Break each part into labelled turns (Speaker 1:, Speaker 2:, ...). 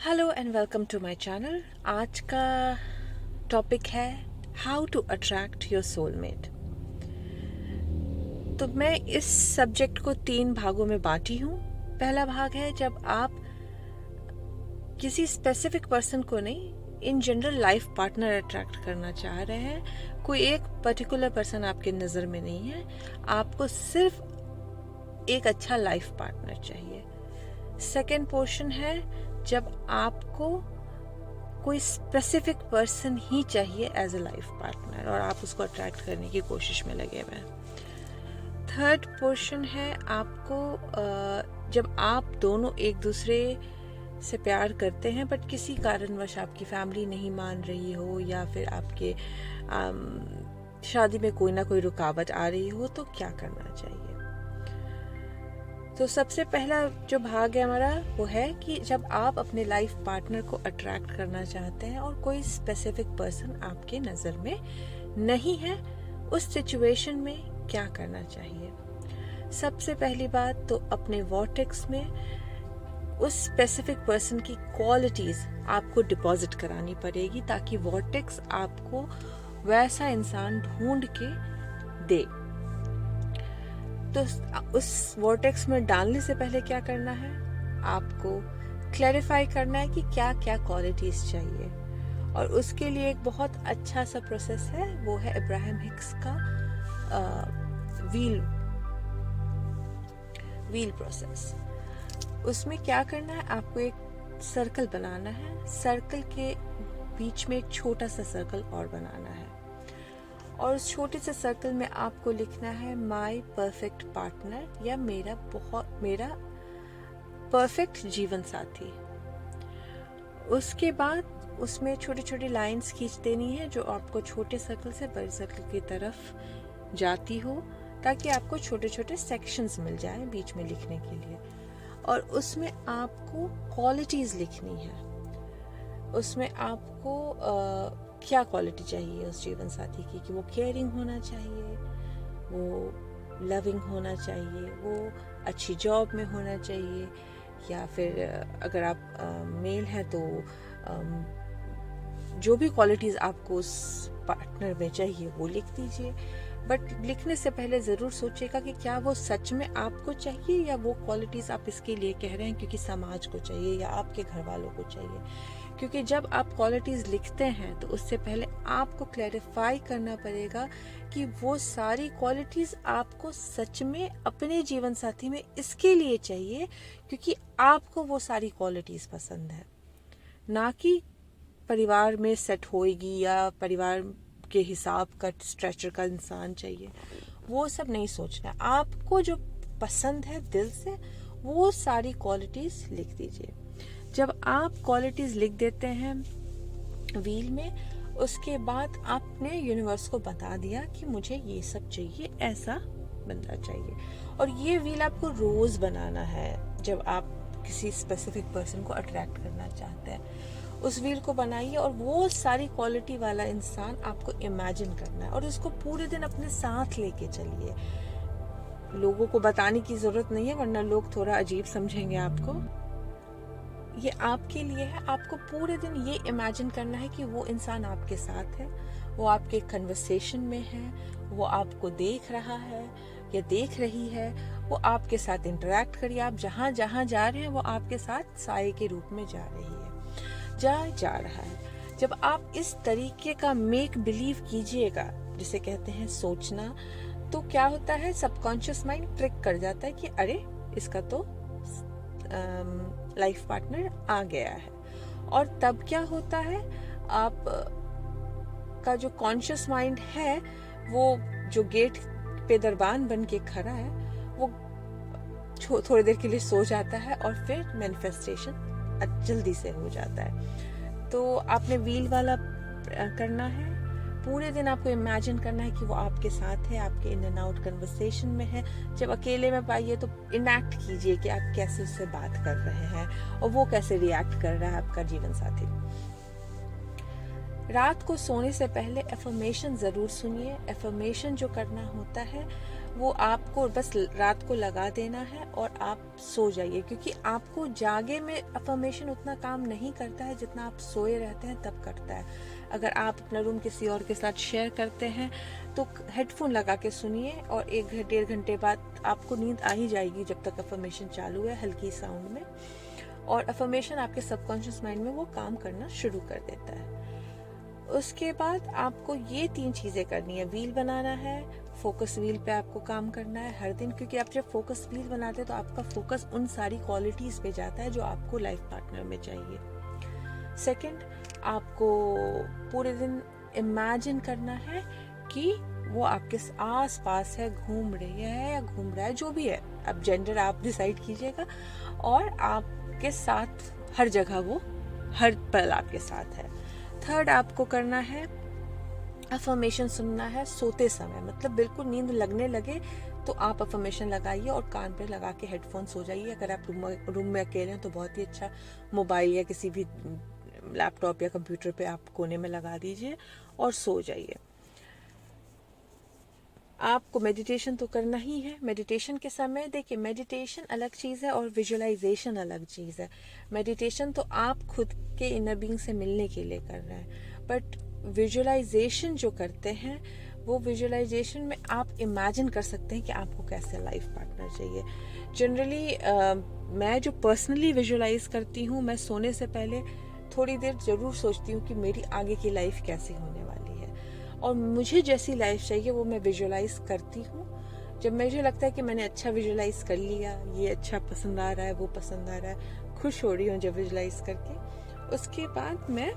Speaker 1: Hello and welcome to my channel. आज का topic है how to attract your soulmate. तो मैं इस सब्जेक्ट को 3 भागों में बांटी हूँ। पहला भाग है जब आप किसी स्पेसिफिक पर्सन को नहीं, in general life partner attract करना चाह रहे हैं। कोई एक पर्टिकुलर पर्सन आपके नज़र में नहीं है, आपको सिर्फ एक अच्छा लाइफ पार्टनर चाहिए। सेकेंड पोर्शन है जब आपको कोई स्पेसिफिक पर्सन ही चाहिए एज अ लाइफ पार्टनर और आप उसको अट्रैक्ट करने की कोशिश में लगे हुए हैं। थर्ड पोर्शन है आपको जब आप दोनों एक दूसरे से प्यार करते हैं बट किसी कारणवश आपकी फैमिली नहीं मान रही हो या फिर आपके शादी में कोई ना कोई रुकावट आ रही हो, तो क्या करना चाहिए। तो सबसे पहला जो भाग है हमारा वो है कि जब आप अपने लाइफ पार्टनर को अट्रैक्ट करना चाहते हैं और कोई स्पेसिफिक पर्सन आपके नज़र में नहीं है, उस सिचुएशन में क्या करना चाहिए। सबसे पहली बात तो अपने वॉर्टेक्स में उस स्पेसिफिक पर्सन की क्वालिटीज़ आपको डिपॉजिट करानी पड़ेगी ताकि वॉर्टेक्स आपको वैसा इंसान ढूंढ के दे। तो उस वॉर्टेक्स में डालने से पहले क्या करना है, आपको क्लैरिफाई करना है कि क्या क्या क्वालिटीज़ चाहिए। और उसके लिए एक बहुत अच्छा सा प्रोसेस है, वो है अब्राहम हिक्स का व्हील प्रोसेस। उसमें क्या करना है, आपको एक सर्कल बनाना है, सर्कल के बीच में एक छोटा सा सर्कल और बनाना है और उस छोटे से सर्कल में आपको लिखना है माय परफेक्ट पार्टनर या मेरा परफेक्ट जीवन साथी। उसके बाद उसमें छोटी छोटी लाइंस खींच देनी है जो आपको छोटे सर्कल से बड़े सर्कल की तरफ जाती हो, ताकि आपको छोटे छोटे सेक्शंस मिल जाएं बीच में लिखने के लिए। और उसमें आपको क्वालिटीज़ लिखनी है। उसमें आपको क्या क्वालिटी चाहिए उस जीवन साथी की, कि वो केयरिंग होना चाहिए, वो लविंग होना चाहिए, वो अच्छी जॉब में होना चाहिए, या फिर अगर आप मेल हैं तो जो भी क्वालिटीज़ आपको उस पार्टनर में चाहिए वो लिख दीजिए। बट लिखने से पहले ज़रूर सोचिएगा कि क्या वो सच में आपको चाहिए या वो क्वालिटीज़ आप इसके लिए कह रहे हैं क्योंकि समाज को चाहिए या आपके घर वालों को चाहिए। क्योंकि जब आप क्वालिटीज़ लिखते हैं तो उससे पहले आपको क्लैरिफाई करना पड़ेगा कि वो सारी क्वालिटीज़ आपको सच में अपने जीवन साथी में इसके लिए चाहिए क्योंकि आपको वो सारी क्वालिटीज़ पसंद है, ना कि परिवार में सेट होएगी या परिवार के हिसाब का स्ट्रेचर का इंसान चाहिए। वो सब नहीं सोचना, आपको जो पसंद है दिल से वो सारी क्वालिटीज़ लिख दीजिए। जब आप क्वालिटीज़ लिख देते हैं व्हील में, उसके बाद आपने यूनिवर्स को बता दिया कि मुझे ये सब चाहिए, ऐसा बंदा चाहिए। और ये व्हील आपको रोज़ बनाना है जब आप किसी स्पेसिफिक पर्सन को अट्रैक्ट करना चाहते हैं। उस व्हील को बनाइए और वो सारी क्वालिटी वाला इंसान आपको इमेजिन करना है और उसको पूरे दिन अपने साथ लेके चलिए। लोगों को बताने की ज़रूरत नहीं है वरना लोग थोड़ा अजीब समझेंगे आपको। ये आपके लिए है, आपको पूरे दिन ये इमेजिन करना है कि वो इंसान आपके साथ है, वो आपके कन्वर्सेशन में है, वो आपको देख रहा है या देख रही है, वो आपके साथ इंटरेक्ट करिए। आप जहाँ जहाँ जा रहे हैं वो आपके साथ साये के रूप में जा रही है, जा रहा है। जब आप इस तरीके का मेक बिलीव कीजिएगा, जिसे कहते हैं सोचना, तो क्या होता है, सबकॉन्शियस माइंड ट्रिक कर जाता है कि अरे इसका तो लाइफ पार्टनर आ गया है। और तब क्या होता है, आप का जो कॉन्शियस माइंड है वो जो गेट पे दरबान बन के खड़ा है वो थोड़ी देर के लिए सो जाता है और फिर मैनिफेस्टेशन जल्दी से हो जाता है। तो आपने व्हील वाला करना है, पूरे दिन आपको इमेजिन करना है कि वो आपके साथ है, आपके इन एंड आउट कन्वर्सेशन में है। जब अकेले में पाइए तो इनैक्ट कीजिए कि आप कैसे उससे बात कर रहे हैं और वो कैसे रिएक्ट कर रहा है, आपका जीवन साथी। रात को सोने से पहले एफर्मेशन ज़रूर सुनिए। एफर्मेशन जो करना होता है वो आपको बस रात को लगा देना है और आप सो जाइए, क्योंकि आपको जागे में अफर्मेशन उतना काम नहीं करता है जितना आप सोए रहते हैं तब करता है। अगर आप अपना रूम किसी और के साथ शेयर करते हैं तो हेडफोन लगा के सुनिए और 1-1.5 घंटे बाद आपको नींद आ ही जाएगी जब तक अफर्मेशन चालू है हल्की साउंड में, और अफर्मेशन आपके सबकॉन्शियस माइंड में वो काम करना शुरू कर देता है। उसके बाद आपको ये 3 चीज़ें करनी है। व्हील बनाना है, फोकस व्हील पे आपको काम करना है हर दिन, क्योंकि आप जब फोकस व्हील बनाते हैं तो आपका फोकस उन सारी क्वालिटीज़ पे जाता है जो आपको लाइफ पार्टनर में चाहिए। सेकंड, आपको पूरे दिन इमेजिन करना है कि वो आपके आस पास है, घूम रही है या घूम रहा है, जो भी है, अब जेंडर आप डिसाइड कीजिएगा, और आपके साथ हर जगह वो हर पल आपके साथ है। थर्ड, आपको करना है अफर्मेशन सुनना है सोते समय, मतलब बिल्कुल नींद लगने लगे तो आप अफर्मेशन लगाइए और कान पे लगा के हेडफोन सो जाइए। अगर आप रूम में अकेले हैं तो बहुत ही अच्छा, मोबाइल या किसी भी लैपटॉप या कंप्यूटर पे आप कोने में लगा दीजिए और सो जाइए। आपको मेडिटेशन तो करना ही है। मेडिटेशन के समय देखिए, मेडिटेशन अलग चीज़ है और विजुअलाइजेशन अलग चीज़ है। मेडिटेशन तो आप खुद के इनर बीइंग से मिलने के लिए कर रहे हैं, बट विजुअलाइजेशन जो करते हैं वो विजुअलाइजेशन में आप इमेजिन कर सकते हैं कि आपको कैसे लाइफ पार्टनर चाहिए। जनरली मैं जो पर्सनली विजुअलाइज करती हूँ, मैं सोने से पहले थोड़ी देर ज़रूर सोचती हूँ कि मेरी आगे की लाइफ कैसी होने वाली है और मुझे जैसी लाइफ चाहिए वो मैं विजुअलाइज करती हूँ। जब मुझे लगता है कि मैंने अच्छा विजुअलाइज कर लिया, ये अच्छा पसंद आ रहा है, वो पसंद आ रहा है, खुश हो रही हूँ जब विजुअलाइज करके, उसके बाद मैं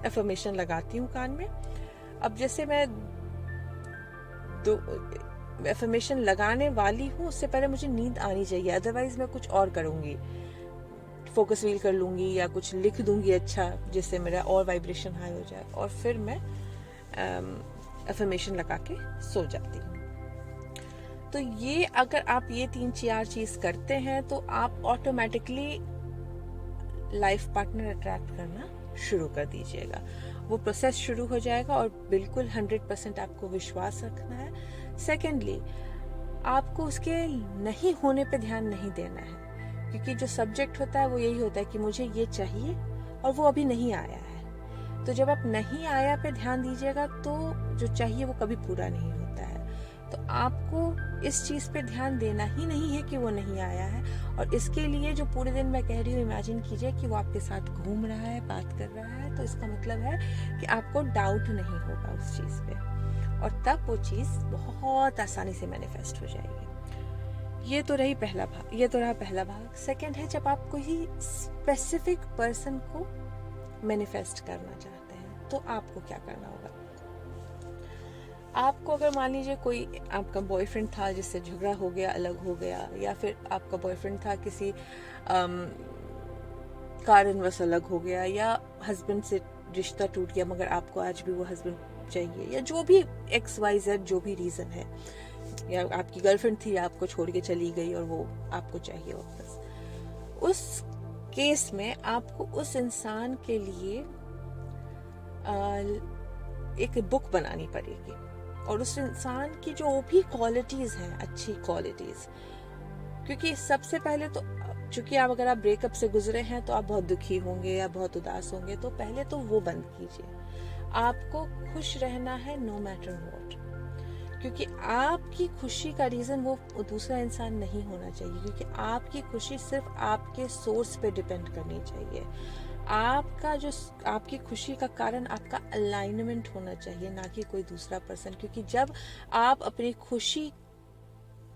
Speaker 1: अफर्मेशन लगाती हूँ कान में। अब जैसे मैं अफर्मेशन लगाने वाली हूँ उससे पहले मुझे नींद आनी चाहिए, अदरवाइज मैं कुछ और करूँगी, फोकस व्हील कर लूँगी या कुछ लिख दूँगी अच्छा, जिससे मेरा और वाइब्रेशन हाई हो जाए, और फिर मैं अफर्मेशन लगा के सो जाती हूँ। तो ये अगर आप ये 3-4 चीज़ करते हैं तो आप ऑटोमेटिकली लाइफ पार्टनर अट्रैक्ट करना शुरू कर दीजिएगा। वो प्रोसेस शुरू हो जाएगा और बिल्कुल 100% आपको विश्वास रखना है। सेकेंडली, आपको उसके नहीं होने पे ध्यान नहीं देना है, क्योंकि जो सब्जेक्ट होता है वो यही होता है कि मुझे ये चाहिए और वो अभी नहीं आया है। तो जब आप नहीं आया पे ध्यान दीजिएगा तो जो चाहिए वो कभी पूरा नहीं होता है। तो आपको इस चीज़ पे ध्यान देना ही नहीं है कि वो नहीं आया है, और इसके लिए जो पूरे दिन मैं कह रही हूँ, इमेजिन कीजिए कि वो आपके साथ घूम रहा है, बात कर रहा है, तो इसका मतलब है कि आपको डाउट नहीं होगा उस चीज़ पे, और तब वो चीज़ बहुत आसानी से मैनिफेस्ट हो जाएगी। ये तो रहा पहला भाग। सेकंड है, जब आप कोई स्पेसिफिक पर्सन को मैनिफेस्ट करना चाहते हैं तो आपको क्या करना होगा। आपको अगर मान लीजिए कोई आपका बॉयफ्रेंड था जिससे झगड़ा हो गया, अलग हो गया, या फिर आपका बॉयफ्रेंड था किसी कारणवश अलग हो गया, या हस्बैंड से रिश्ता टूट गया मगर आपको आज भी वो हस्बैंड चाहिए, या जो भी XYZ जो भी रीज़न है, या आपकी गर्लफ्रेंड थी आपको छोड़ के चली गई और वो आपको चाहिए वापस, उस केस में आपको उस इंसान के लिए एक बुक बनानी पड़ेगी, और उस इंसान की जो भी क्वालिटीज़ हैं, अच्छी क्वालिटीज़, क्योंकि सबसे पहले तो चूंकि अगर आप ब्रेकअप से गुजरे हैं तो आप बहुत दुखी होंगे या बहुत उदास होंगे, तो पहले तो वो बंद कीजिए। आपको खुश रहना है नो मैटर व्हाट, क्योंकि आपकी खुशी का रीज़न वो दूसरा इंसान नहीं होना चाहिए, क्योंकि आपकी खुशी सिर्फ आपके सोर्स पे डिपेंड करनी चाहिए। आपकी खुशी का कारण आपका अलाइनमेंट होना चाहिए, ना कि कोई दूसरा पर्सन, क्योंकि जब आप अपनी खुशी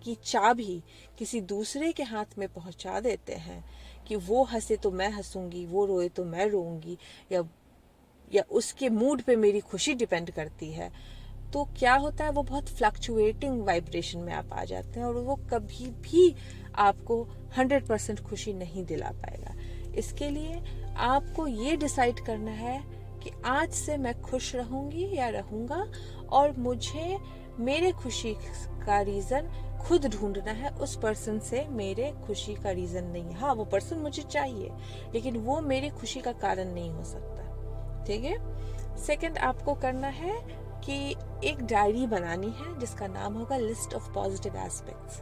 Speaker 1: की चाबी किसी दूसरे के हाथ में पहुंचा देते हैं कि वो हंसे तो मैं हंसूंगी, वो रोए तो मैं रोऊंगी, या उसके मूड पे मेरी खुशी डिपेंड करती है, तो क्या होता है, वो बहुत फ्लक्चुएटिंग वाइब्रेशन में आप आ जाते हैं और वो कभी भी आपको 100% खुशी नहीं दिला पाएगा। इसके लिए आपको ये डिसाइड करना है कि आज से मैं खुश रहूंगी या रहूंगा, और मुझे मेरे खुशी का रीज़न खुद ढूंढना है, उस पर्सन से मेरे खुशी का रीज़न नहीं। हाँ, वो पर्सन मुझे चाहिए लेकिन वो मेरी खुशी का कारण नहीं हो सकता। ठीक है। सेकंड, आपको करना है कि एक डायरी बनानी है जिसका नाम होगा लिस्ट ऑफ पॉजिटिव एस्पेक्ट्स,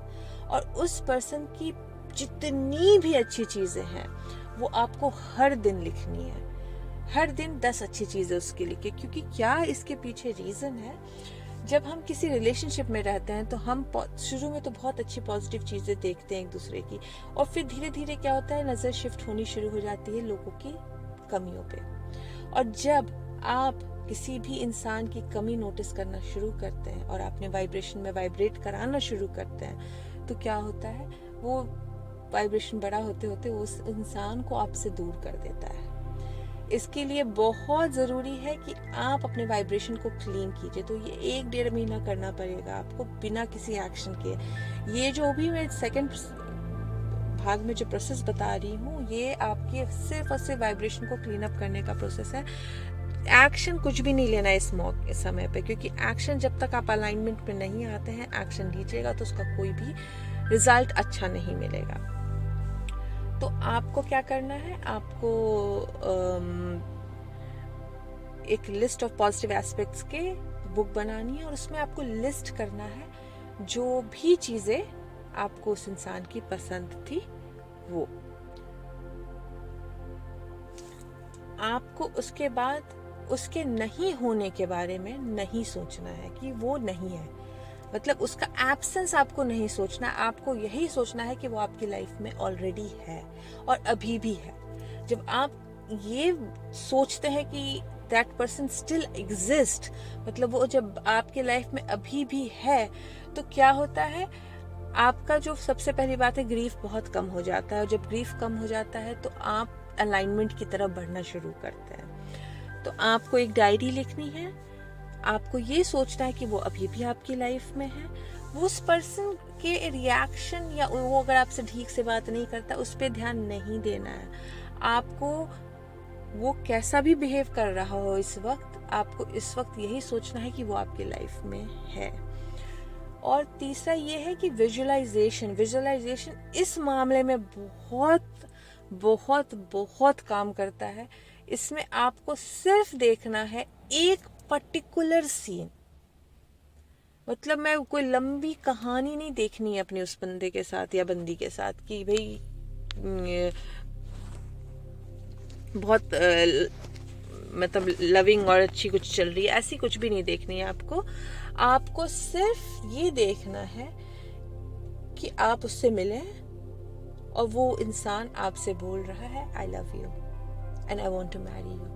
Speaker 1: और उस पर्सन की जितनी भी अच्छी चीज़ें हैं वो आपको हर दिन लिखनी है। हर दिन 10 अच्छी चीज़ें उसके लिखे, क्योंकि क्या इसके पीछे रीज़न है, जब हम किसी रिलेशनशिप में रहते हैं तो हम शुरू में तो बहुत अच्छी पॉजिटिव चीज़ें देखते हैं एक दूसरे की, और फिर धीरे धीरे क्या होता है, नज़र शिफ्ट होनी शुरू हो जाती है लोगों की कमियों पे। और जब आप किसी भी इंसान की कमी नोटिस करना शुरू करते हैं और अपने वाइब्रेशन में वाइब्रेट कराना शुरू करते हैं, तो क्या होता है, वो वाइब्रेशन बड़ा होते होते उस इंसान को आपसे दूर कर देता है। इसके लिए बहुत ज़रूरी है कि आप अपने वाइब्रेशन को क्लीन कीजिए। तो ये 1-1.5 महीना करना पड़ेगा आपको बिना किसी एक्शन के। ये जो भी मैं सेकंड भाग में जो प्रोसेस बता रही हूँ, ये आपके सिर्फ और सिर्फ वाइब्रेशन को क्लीन अप करने का प्रोसेस है। एक्शन कुछ भी नहीं लेना इस समय पे, क्योंकि एक्शन जब तक आप अलाइनमेंट में नहीं आते हैं, एक्शन लीजिएगा तो उसका कोई भी रिजल्ट अच्छा नहीं मिलेगा। तो आपको क्या करना है, आपको एक लिस्ट ऑफ पॉजिटिव एस्पेक्ट्स के बुक बनानी है, और उसमें आपको लिस्ट करना है जो भी चीज़ें आपको उस इंसान की पसंद थी वो। आपको उसके बाद उसके नहीं होने के बारे में नहीं सोचना है कि वो नहीं है, मतलब उसका एब्सेंस आपको नहीं सोचना, आपको यही सोचना है कि वो आपकी लाइफ में ऑलरेडी है और अभी भी है। जब आप ये सोचते हैं कि दैट पर्सन स्टिल एग्जिस्ट, मतलब वो जब आपके लाइफ में अभी भी है, तो क्या होता है, आपका जो सबसे पहली बात है, ग्रीफ बहुत कम हो जाता है। और जब ग्रीफ कम हो जाता है तो आप अलाइनमेंट की तरफ बढ़ना शुरू करते हैं। तो आपको एक डायरी लिखनी है, आपको ये सोचना है कि वो अभी भी आपकी लाइफ में है। वो उस पर्सन के रिएक्शन या वो अगर आपसे ठीक से बात नहीं करता, उस पर ध्यान नहीं देना है। आपको वो कैसा भी बिहेव कर रहा हो इस वक्त, आपको इस वक्त यही सोचना है कि वो आपकी लाइफ में है। और तीसरा ये है कि विजुअलाइजेशन इस मामले में बहुत बहुत बहुत काम करता है। इसमें आपको सिर्फ देखना है एक पर्टिकुलर सीन, मतलब मैं कोई लंबी कहानी नहीं देखनी है अपने उस बंदे के साथ या बंदी के साथ कि भाई बहुत मतलब लविंग और अच्छी कुछ चल रही है, ऐसी कुछ भी नहीं देखनी है आपको सिर्फ ये देखना है कि आप उससे मिलें और वो इंसान आपसे बोल रहा है I love you and I want to marry you.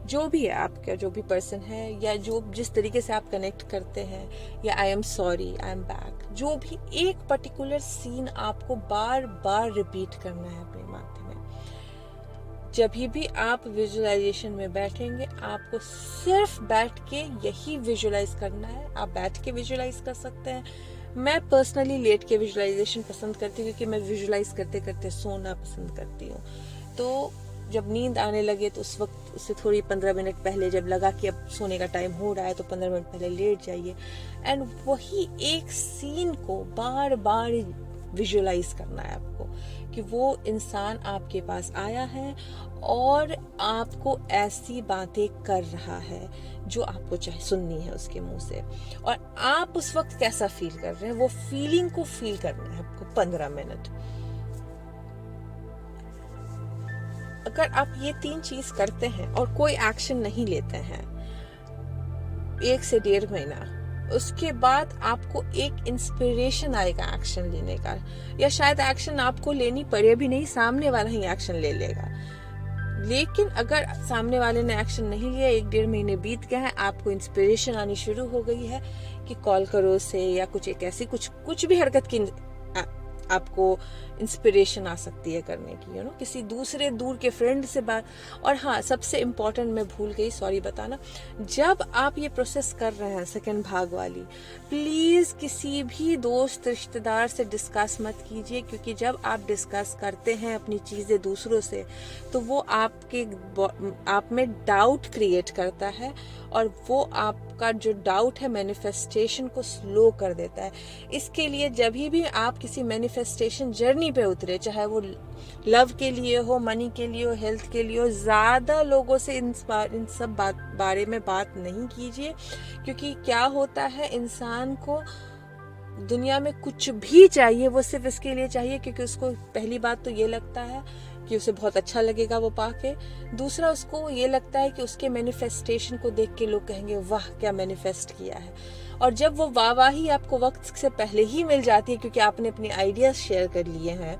Speaker 1: जो भी है आपका, जो भी पर्सन है या जो जिस तरीके से आप कनेक्ट करते हैं, या I am sorry, I am back, जो भी एक पर्टिकुलर सीन आपको बार बार रिपीट करना है अपने माथे में। जब भी आप विजुअलाइजेशन में बैठेंगे, आपको सिर्फ बैठ के यही विजुअलाइज करना है। आप बैठ के विजुअलाइज कर सकते हैं, मैं पर्सनली लेट के विजुअलाइजेशन पसंद करती हूँ, क्योंकि मैं विजुअलाइज करते करते सोना पसंद करती हूँ। तो जब नींद आने लगे तो उस वक्त उससे थोड़ी 15 मिनट पहले जब लगा कि अब सोने का टाइम हो रहा है, तो 15 मिनट पहले लेट जाइए एंड वही एक सीन को बार बार विजुअलाइज करना है आपको कि वो इंसान आपके पास आया है और आपको ऐसी बातें कर रहा है जो आपको चाहे सुननी है उसके मुंह से, और आप उस वक्त कैसा फील कर रहे हैं, वो फीलिंग को फील करना है आपको 15 मिनट। अगर आप ये 3 चीज करते हैं और कोई एक्शन नहीं लेते हैं 1 से 1.5 महीना, उसके बाद आपको एक इंस्पिरेशन आएगा एक्शन लेने का, या शायद एक्शन आपको लेनी पड़े भी नहीं, सामने वाला ही एक्शन ले लेगा। लेकिन अगर सामने वाले ने एक्शन नहीं लिया, 1-1.5 महीने बीत गए हैं, आपको इंस्पिरेशन आनी शुरू हो गई है कि कॉल करो उसे, या कुछ एक ऐसी कुछ भी हरकत की आपको इंस्पिरेशन आ सकती है करने की, किसी दूसरे दूर के फ्रेंड से बात। और हाँ, सबसे इम्पोर्टेंट मैं भूल गई, सॉरी बताना, जब आप ये प्रोसेस कर रहे हैं सेकंड भाग वाली, प्लीज किसी भी दोस्त रिश्तेदार से डिस्कस मत कीजिए, क्योंकि जब आप डिस्कस करते हैं अपनी चीजें दूसरों से, तो वो आप में डाउट क्रिएट करता है और वो आप आपका जो डाउट है मैनिफेस्टेशन को स्लो कर देता है। इसके लिए जब भी आप किसी मैनिफेस्टेशन जर्नी पे उतरे, चाहे वो लव के लिए हो, मनी के लिए हो, हेल्थ के लिए हो, ज़्यादा लोगों से इन सब बारे में बात नहीं कीजिए। क्योंकि क्या होता है, इंसान को दुनिया में कुछ भी चाहिए, वो सिर्फ इसके लिए चाहिए क्योंकि उसको पहली बात तो ये लगता है कि उसे बहुत अच्छा लगेगा वो पाके। दूसरा, उसको ये लगता है कि उसके मैनिफेस्टेशन को देख के लोग कहेंगे वाह क्या मैनिफेस्ट किया है। और जब वो वाहवाही आपको वक्त से पहले ही मिल जाती है क्योंकि आपने अपनी आइडियाज शेयर कर लिए हैं,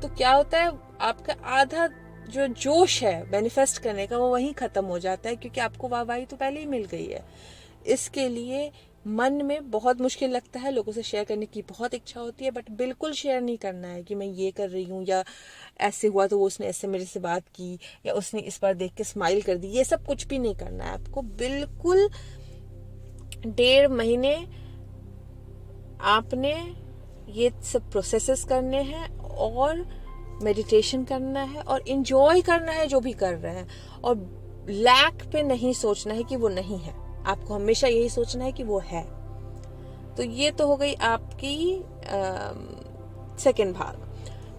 Speaker 1: तो क्या होता है, आपका आधा जो जोश है मैनिफेस्ट करने का वो वहीं खत्म हो जाता है क्योंकि आपको वाहवाही तो पहले ही मिल गई है। इसके लिए मन में बहुत मुश्किल लगता है, लोगों से शेयर करने की बहुत इच्छा होती है, बट बिल्कुल शेयर नहीं करना है कि मैं ये कर रही हूँ, या ऐसे हुआ तो उसने ऐसे मेरे से बात की, या उसने इस बार देख के स्माइल कर दी। ये सब कुछ भी नहीं करना है आपको। बिल्कुल 1.5 महीने आपने ये सब प्रोसेसेस करने हैं और मेडिटेशन करना है और इंजॉय करना है जो भी कर रहे हैं, और लैक पे नहीं सोचना है कि वो नहीं है। आपको हमेशा यही सोचना है कि वो है। तो ये तो हो गई आपकी सेकंड भाग।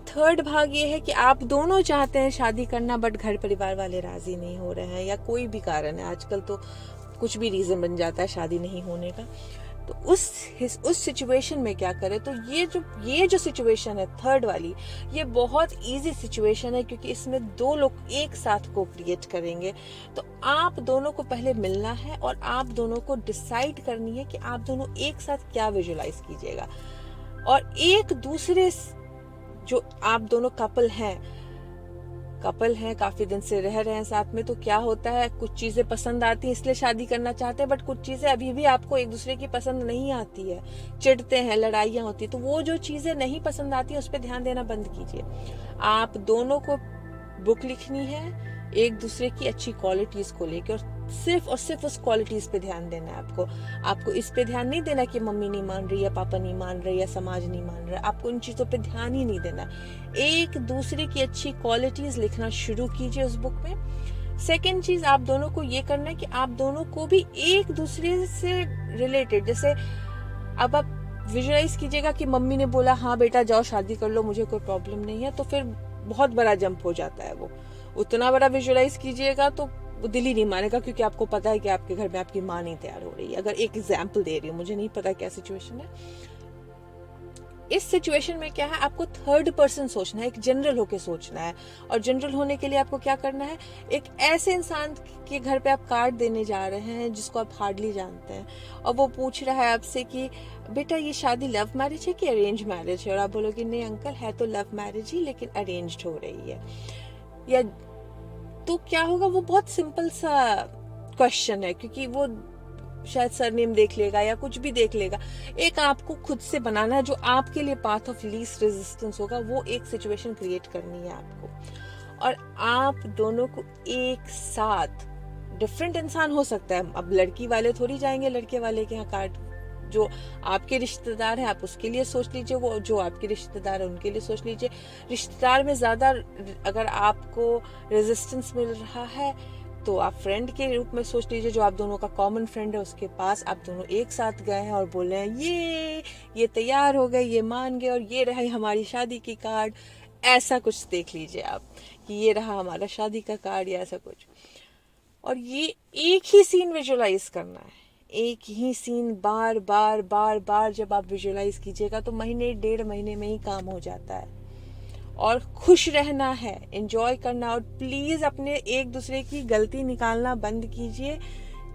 Speaker 1: थर्ड भाग ये है कि आप दोनों चाहते हैं शादी करना, बट घर परिवार वाले राजी नहीं हो रहे हैं, या कोई भी कारण है, आजकल तो कुछ भी रीजन बन जाता है शादी नहीं होने का। तो उस सिचुएशन में क्या करें? तो ये जो सिचुएशन है थर्ड वाली, ये बहुत इजी सिचुएशन है क्योंकि इसमें 2 लोग एक साथ को क्रिएट करेंगे। तो आप दोनों को पहले मिलना है और आप दोनों को डिसाइड करनी है कि आप दोनों एक साथ क्या विजुलाइज कीजिएगा। और एक दूसरे, जो आप दोनों कपल हैं, काफी दिन से रह रहे हैं साथ में, तो क्या होता है, कुछ चीजें पसंद आती हैं इसलिए शादी करना चाहते हैं, बट कुछ चीजें अभी भी आपको एक दूसरे की पसंद नहीं आती है, चिढ़ते हैं, लड़ाइयाँ होती है। तो वो जो चीजें नहीं पसंद आती है उस पर ध्यान देना बंद कीजिए। आप दोनों को बुक लिखनी है एक दूसरे की अच्छी क्वालिटीज को लेकर, और सिर्फ उस क्वालिटीज पे ध्यान देना है आपको इस पे ध्यान नहीं देना कि मम्मी नहीं मान रही, या पापा नहीं मान रहे, या समाज नहीं मान रहा। आपको इन चीजों पे ध्यान ही नहीं देना। एक दूसरे की अच्छी क्वालिटीज लिखना शुरू कीजिए उस बुक में। सेकेंड चीज, आप दोनों को ये करना है कि आप दोनों को भी एक दूसरे से रिलेटेड, जैसे अब आप विजुअलाइज कीजिएगा कि मम्मी ने बोला हाँ बेटा जाओ शादी कर लो, मुझे कोई प्रॉब्लम नहीं है, तो फिर बहुत बड़ा जंप हो जाता है। वो उतना बड़ा विजुअलाइज कीजिएगा तो वो दिल ही नहीं मानेगा, क्योंकि आपको पता है कि आपके घर में आपकी माँ नहीं तैयार हो रही है। अगर एक एग्जाम्पल दे रही हूँ, मुझे नहीं पता क्या सिचुएशन है। इस सिचुएशन में क्या है, आपको थर्ड पर्सन सोचना है, एक जनरल होके सोचना है। और जनरल होने के लिए आपको क्या करना है, एक ऐसे इंसान के घर पे आप कार्ड देने जा रहे हैं जिसको आप हार्डली जानते हैं, और वो पूछ रहा है आपसे कि बेटा ये शादी लव मैरिज है कि अरेंज मैरिज है, और आप बोलोगे नहीं अंकल है तो लव मैरिज ही, लेकिन अरेंज्ड हो रही है। या तो क्या होगा, वो बहुत सिंपल सा क्वेश्चन है, क्योंकि वो शायद सरनेम देख लेगा या कुछ भी देख लेगा। एक आपको खुद से बनाना है जो आपके लिए पाथ ऑफ लीस्ट रेजिस्टेंस होगा, वो एक सिचुएशन क्रिएट करनी है आपको। और आप दोनों को एक साथ, डिफरेंट इंसान हो सकता है, अब लड़की वाले थोड़ी जाएंगे लड़के वाले के यहाँ कार्ड, जो आपके रिश्तेदार हैं आप उसके लिए सोच लीजिए, वो जो आपके रिश्तेदार है उनके लिए सोच लीजिए। रिश्तेदार में ज्यादा अगर आपको रेजिस्टेंस मिल रहा है तो आप फ्रेंड के रूप में सोच लीजिए, जो आप दोनों का कॉमन फ्रेंड है उसके पास आप दोनों एक साथ गए हैं और बोले हैं ये तैयार हो गए, ये मान गए, और ये रहा हमारी शादी की कार्ड। ऐसा कुछ देख लीजिए आप कि ये रहा हमारा शादी का कार्ड, या ऐसा कुछ। और ये एक ही सीन विजुअलाइज करना है, एक ही सीन बार बार बार बार जब आप विजुअलाइज कीजिएगा तो महीने 1.5 महीने में ही काम हो जाता है। और खुश रहना है, एंजॉय करना, और प्लीज अपने एक दूसरे की गलती निकालना बंद कीजिए,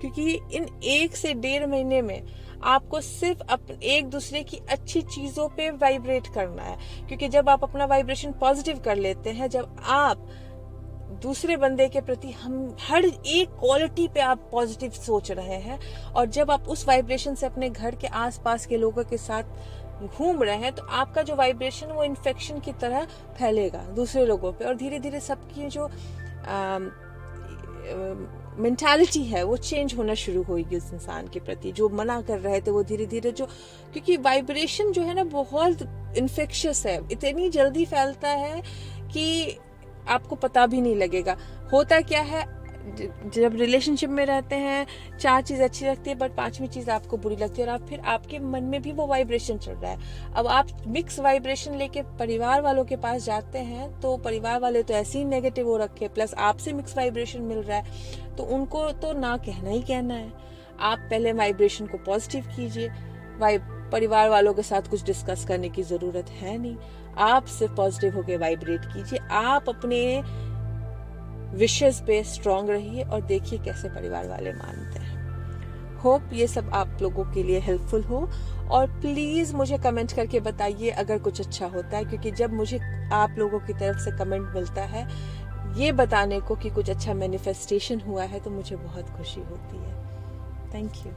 Speaker 1: क्योंकि इन 1 से 1.5 महीने में आपको सिर्फ एक दूसरे की अच्छी चीजों पे वाइब्रेट करना है। क्योंकि जब आप अपना वाइब्रेशन पॉजिटिव कर लेते हैं, जब आप दूसरे बंदे के प्रति हम हर एक क्वालिटी पे आप पॉजिटिव सोच रहे हैं, और जब आप उस वाइब्रेशन से अपने घर के आसपास के लोगों के साथ घूम रहे हैं, तो आपका जो वाइब्रेशन वो इन्फेक्शन की तरह फैलेगा दूसरे लोगों पे, और धीरे धीरे सबकी जो मेंटालिटी है वो चेंज होना शुरू होगी उस इंसान के प्रति। जो मना कर रहे थे वो धीरे धीरे क्योंकि वाइब्रेशन जो है ना बहुत इन्फेक्शियस है, इतनी जल्दी फैलता है कि आपको पता भी नहीं लगेगा। होता क्या है, जब रिलेशनशिप में रहते हैं 4 चीज़ अच्छी लगती है बट 5वीं चीज़ आपको बुरी लगती है, और आप फिर आपके मन में भी वो वाइब्रेशन चल रहा है। अब आप मिक्स वाइब्रेशन लेके परिवार वालों के पास जाते हैं तो परिवार वाले तो ऐसे ही नेगेटिव हो रखे, प्लस आपसे मिक्स वाइब्रेशन मिल रहा है, तो उनको तो ना कहना ही कहना है। आप पहले वाइब्रेशन को पॉजिटिव कीजिए। परिवार वालों के साथ कुछ डिस्कस करने की ज़रूरत है नहीं, आप सिर्फ पॉजिटिव होकर वाइब्रेट कीजिए। आप अपने विशेस पे स्ट्रांग रहिए और देखिए कैसे परिवार वाले मानते हैं। होप ये सब आप लोगों के लिए हेल्पफुल हो, और प्लीज़ मुझे कमेंट करके बताइए अगर कुछ अच्छा होता है, क्योंकि जब मुझे आप लोगों की तरफ से कमेंट मिलता है ये बताने को कि कुछ अच्छा मैनिफेस्टेशन हुआ है तो मुझे बहुत खुशी होती है। Thank you.